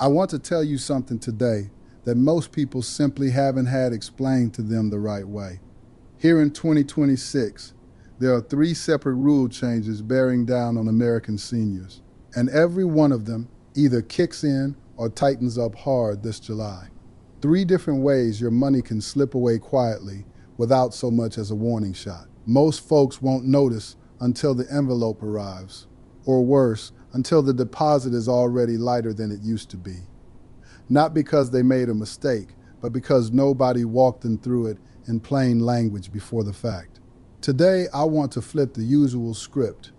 I want to tell you something today that most people simply haven't had explained to them the right way. Here in 2026, there are 3 separate rule changes bearing down on American seniors, and every one of them either kicks in or tightens up hard this July. 3 different ways your money can slip away quietly without so much as a warning shot. Most folks won't notice until the envelope arrives, or worse, until the deposit is already lighter than it used to be. Not because they made a mistake, but because nobody walked them through it in plain language before the fact. Today, I want to flip the usual script.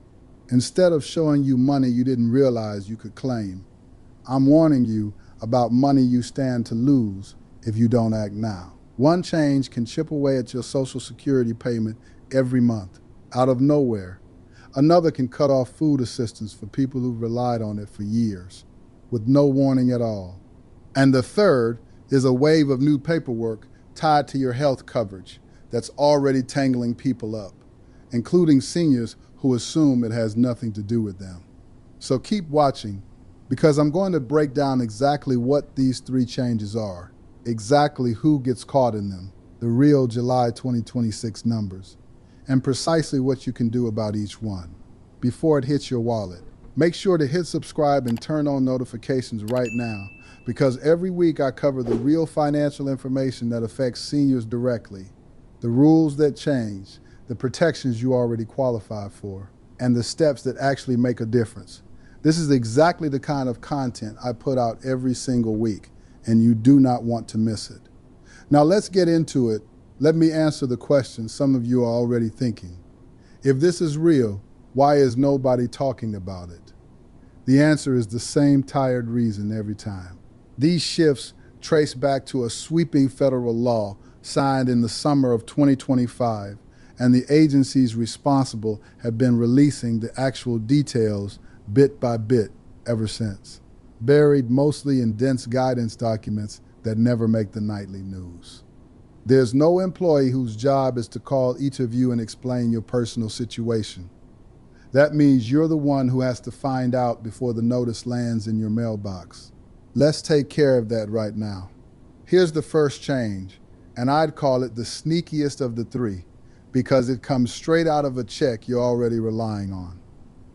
Instead of showing you money you didn't realize you could claim, I'm warning you about money you stand to lose if you don't act now. One change can chip away at your Social Security payment every month, out of nowhere. Another can cut off food assistance for people who've relied on it for years, with no warning at all. And the third is a wave of new paperwork tied to your health coverage that's already tangling people up, including seniors who assume it has nothing to do with them. So keep watching, because I'm going to break down exactly what these 3 changes are, exactly who gets caught in them, the real July 2026 numbers, and precisely what you can do about each one before it hits your wallet. Make sure to hit subscribe and turn on notifications right now, because every week I cover the real financial information that affects seniors directly, the rules that change, the protections you already qualify for, and the steps that actually make a difference. This is exactly the kind of content I put out every single week, and you do not want to miss it. Now let's get into it. Let me answer the question some of you are already thinking. If this is real, why is nobody talking about it? The answer is the same tired reason every time. These shifts trace back to a sweeping federal law signed in the summer of 2025, and the agencies responsible have been releasing the actual details bit by bit ever since, buried mostly in dense guidance documents that never make the nightly news. There's no employee whose job is to call each of you and explain your personal situation. That means you're the one who has to find out before the notice lands in your mailbox. Let's take care of that right now. Here's the first change, and I'd call it the sneakiest of the 3, because it comes straight out of a check you're already relying on.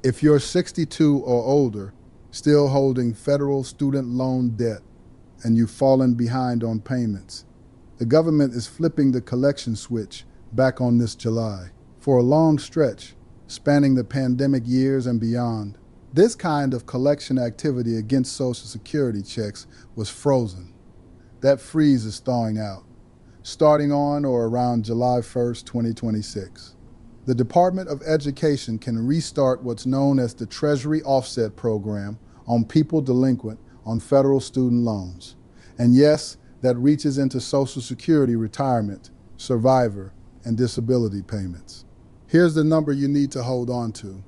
If you're 62 or older, still holding federal student loan debt, and you've fallen behind on payments, the government is flipping the collection switch back on this July. For a long stretch, spanning the pandemic years and beyond, this kind of collection activity against Social Security checks was frozen. That freeze is thawing out, starting on or around July 1st, 2026. The Department of Education can restart what's known as the Treasury Offset Program on people delinquent on federal student loans. And yes, that reaches into Social Security retirement, survivor, and disability payments. Here's the number you need to hold on to.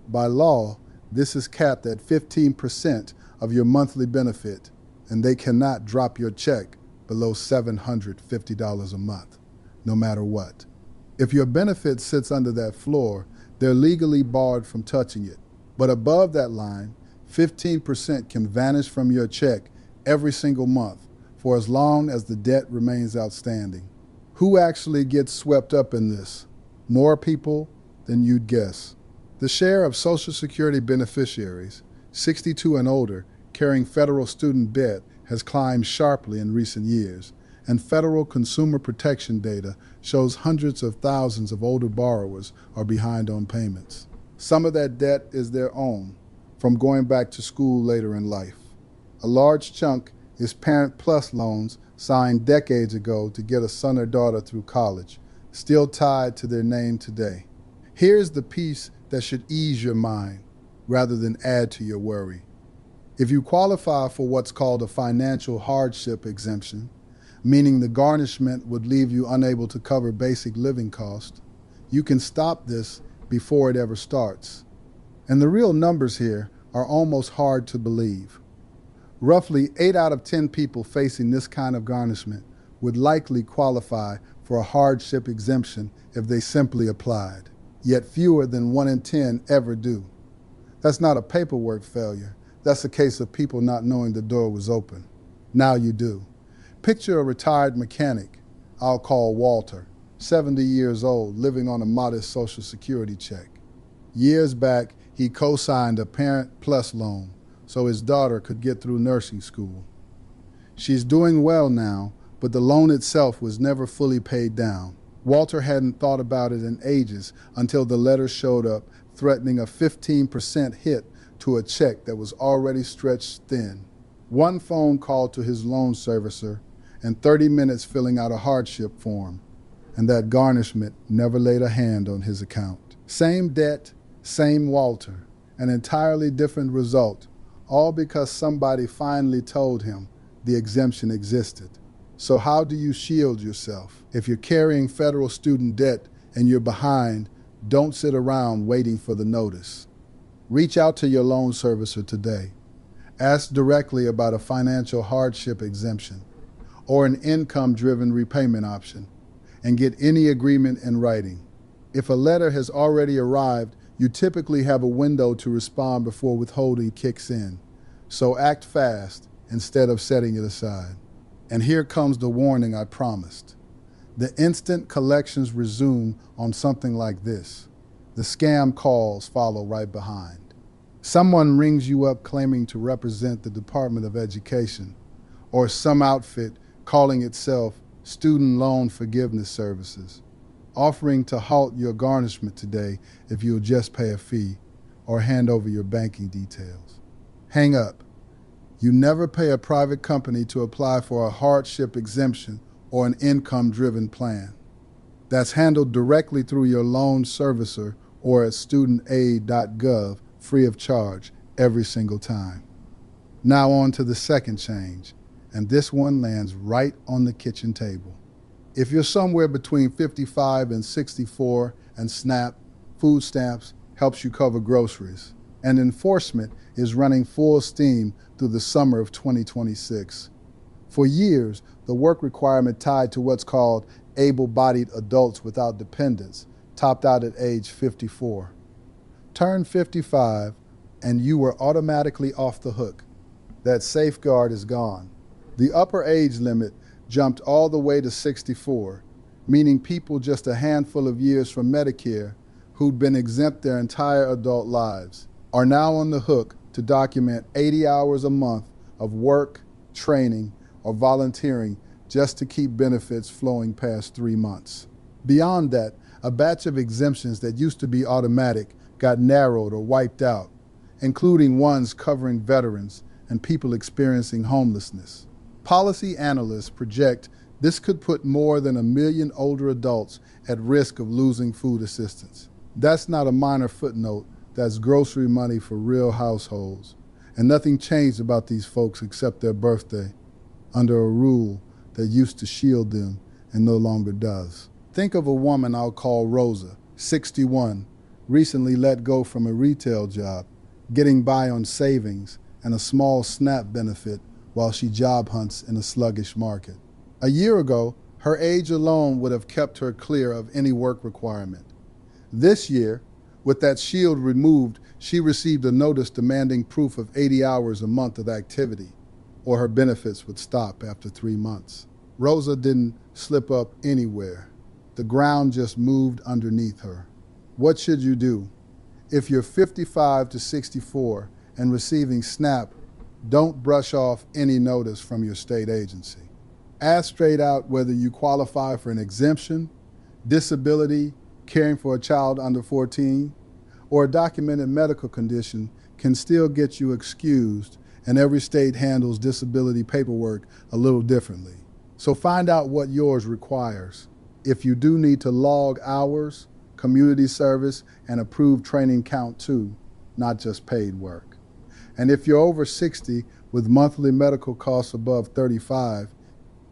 By law, this is capped at 15% of your monthly benefit, and they cannot drop your check below $750 a month, no matter what. If your benefit sits under that floor, they're legally barred from touching it. But above that line, 15% can vanish from your check every single month for as long as the debt remains outstanding. Who actually gets swept up in this? More people than you'd guess. The share of Social Security beneficiaries, 62 and older, carrying federal student debt has climbed sharply in recent years, and federal consumer protection data shows hundreds of thousands of older borrowers are behind on payments. Some of that debt is their own, from going back to school later in life. A large chunk is Parent Plus loans signed decades ago to get a son or daughter through college, still tied to their name today. Here's the piece that should ease your mind rather than add to your worry. If you qualify for what's called a financial hardship exemption, meaning the garnishment would leave you unable to cover basic living costs, you can stop this before it ever starts. And the real numbers here are almost hard to believe. Roughly 8 out of 10 people facing this kind of garnishment would likely qualify for a hardship exemption if they simply applied, yet fewer than 1 in 10 ever do. That's not a paperwork failure. That's a case of people not knowing the door was open. Now you do. Picture a retired mechanic, I'll call Walter, 70 years old, living on a modest Social Security check. Years back, he co-signed a Parent Plus loan so his daughter could get through nursing school. She's doing well now, but the loan itself was never fully paid down. Walter hadn't thought about it in ages until the letter showed up threatening a 15% hit to a check that was already stretched thin. One phone call to his loan servicer and 30 minutes filling out a hardship form, and that garnishment never laid a hand on his account. Same debt, same Walter, an entirely different result, all because somebody finally told him the exemption existed. So how do you shield yourself? If you're carrying federal student debt and you're behind, don't sit around waiting for the notice. Reach out to your loan servicer today. Ask directly about a financial hardship exemption or an income-driven repayment option and get any agreement in writing. If a letter has already arrived, you typically have a window to respond before withholding kicks in. So act fast instead of setting it aside. And here comes the warning I promised. The instant collections resume on something like this, the scam calls follow right behind. Someone rings you up claiming to represent the Department of Education or some outfit calling itself Student Loan Forgiveness Services, offering to halt your garnishment today if you'll just pay a fee or hand over your banking details. Hang up. You never pay a private company to apply for a hardship exemption or an income-driven plan. That's handled directly through your loan servicer or at studentaid.gov free of charge every single time. Now on to the second change, and this one lands right on the kitchen table. If you're somewhere between 55 and 64 and SNAP, food stamps helps you cover groceries, and enforcement is running full steam through the summer of 2026. For years, the work requirement tied to what's called able-bodied adults without dependents topped out at age 54. Turn 55 and you were automatically off the hook. That safeguard is gone. The upper age limit jumped all the way to 64, meaning people just a handful of years from Medicare who'd been exempt their entire adult lives are now on the hook to document 80 hours a month of work, training, or volunteering just to keep benefits flowing past 3 months. Beyond that, a batch of exemptions that used to be automatic got narrowed or wiped out, including ones covering veterans and people experiencing homelessness. Policy analysts project this could put more than 1 million older adults at risk of losing food assistance. That's not a minor footnote, that's grocery money for real households. And nothing changed about these folks except their birthday, under a rule that used to shield them and no longer does. Think of a woman I'll call Rosa, 61, recently let go from a retail job, getting by on savings and a small SNAP benefit while she job hunts in a sluggish market. A year ago, her age alone would have kept her clear of any work requirement. This year, with that shield removed, she received a notice demanding proof of 80 hours a month of activity, or her benefits would stop after 3 months. Rosa didn't slip up anywhere. The ground just moved underneath her. What should you do? If you're 55 to 64 and receiving SNAP, don't brush off any notice from your state agency. Ask straight out whether you qualify for an exemption, disability, caring for a child under 14, or a documented medical condition can still get you excused, and every state handles disability paperwork a little differently. So find out what yours requires. If you do need to log hours, community service, and approved training count too, not just paid work. And if you're over 60 with monthly medical costs above 35,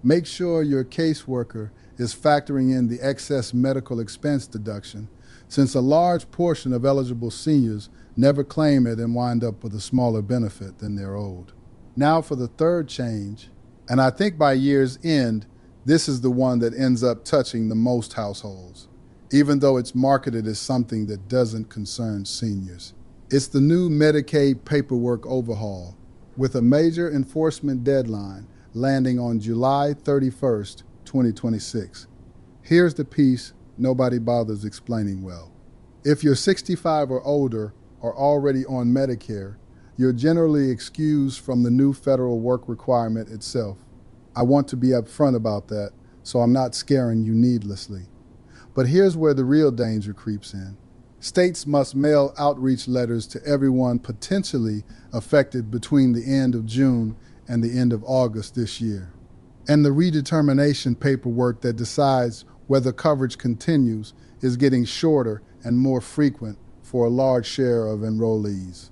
make sure your caseworker is factoring in the excess medical expense deduction, since a large portion of eligible seniors never claim it and wind up with a smaller benefit than they're owed. Now for the third change, and I think by year's end, this is the one that ends up touching the most households, even though it's marketed as something that doesn't concern seniors. It's the new Medicaid paperwork overhaul, with a major enforcement deadline landing on July 31st, 2026. Here's the piece nobody bothers explaining well. If you're 65 or older or already on Medicare, you're generally excused from the new federal work requirement itself. I want to be upfront about that, so I'm not scaring you needlessly. But here's where the real danger creeps in. States must mail outreach letters to everyone potentially affected between the end of June and the end of August this year. And the redetermination paperwork that decides whether coverage continues is getting shorter and more frequent for a large share of enrollees.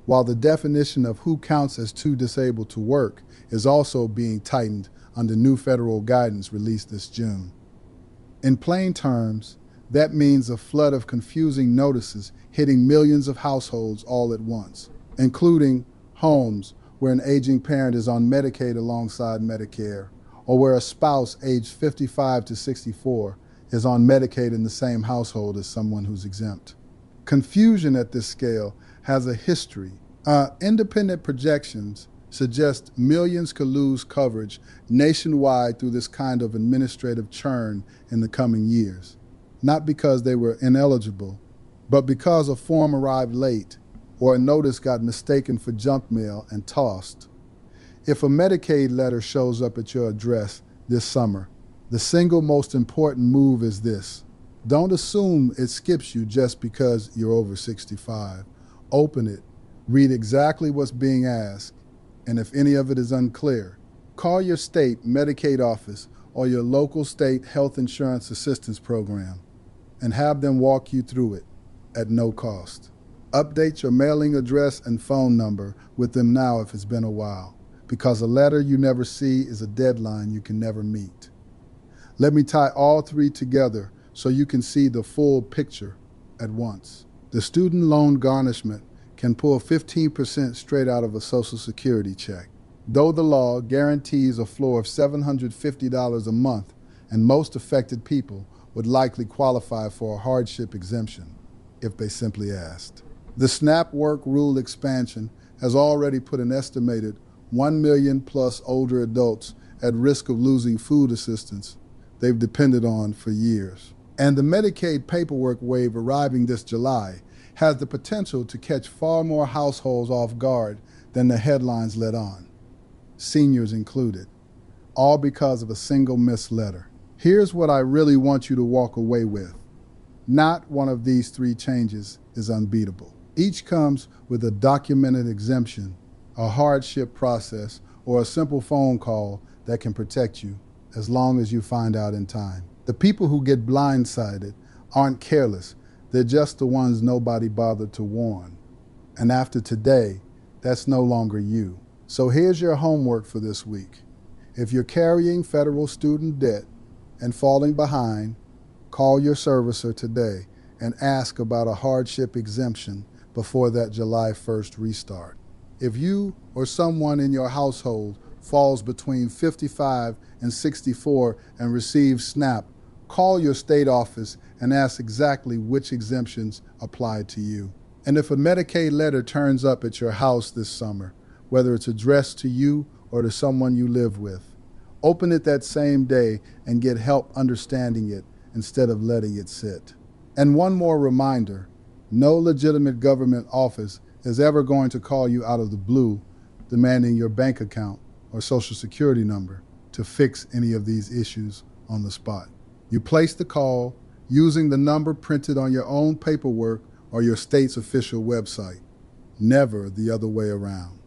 While the definition of who counts as too disabled to work is also being tightened under new federal guidance released this June. In plain terms, that means a flood of confusing notices hitting millions of households all at once, including homes where an aging parent is on Medicaid alongside Medicare, or where a spouse aged 55 to 64 is on Medicaid in the same household as someone who's exempt. Confusion at this scale has a history. Independent projections suggest millions could lose coverage nationwide through this kind of administrative churn in the coming years. Not because they were ineligible, but because a form arrived late or a notice got mistaken for junk mail and tossed. If a Medicaid letter shows up at your address this summer, the single most important move is this. Don't assume it skips you just because you're over 65. Open it, read exactly what's being asked, and if any of it is unclear, call your state Medicaid office or your local state health insurance assistance program and have them walk you through it at no cost. Update your mailing address and phone number with them now if it's been a while, because a letter you never see is a deadline you can never meet. Let me tie all three together so you can see the full picture at once. The student loan garnishment can pull 15% straight out of a Social Security check. Though the law guarantees a floor of $750 a month, and most affected people would likely qualify for a hardship exemption if they simply asked. The SNAP work rule expansion has already put an estimated 1 million plus older adults at risk of losing food assistance they've depended on for years. And the Medicaid paperwork wave arriving this July has the potential to catch far more households off guard than the headlines let on, seniors included, all because of a single missed letter. Here's what I really want you to walk away with. Not one of these three changes is unbeatable. Each comes with a documented exemption, a hardship process, or a simple phone call that can protect you as long as you find out in time. The people who get blindsided aren't careless. They're just the ones nobody bothered to warn. And after today, that's no longer you. So here's your homework for this week. If you're carrying federal student debt and falling behind, call your servicer today and ask about a hardship exemption before that July 1st restart. If you or someone in your household falls between 55 and 64 and receives SNAP, call your state office and ask exactly which exemptions apply to you. And if a Medicaid letter turns up at your house this summer, whether it's addressed to you or to someone you live with, open it that same day and get help understanding it instead of letting it sit. And one more reminder, no legitimate government office is ever going to call you out of the blue demanding your bank account or social security number to fix any of these issues on the spot. You place the call using the number printed on your own paperwork or your state's official website, never the other way around.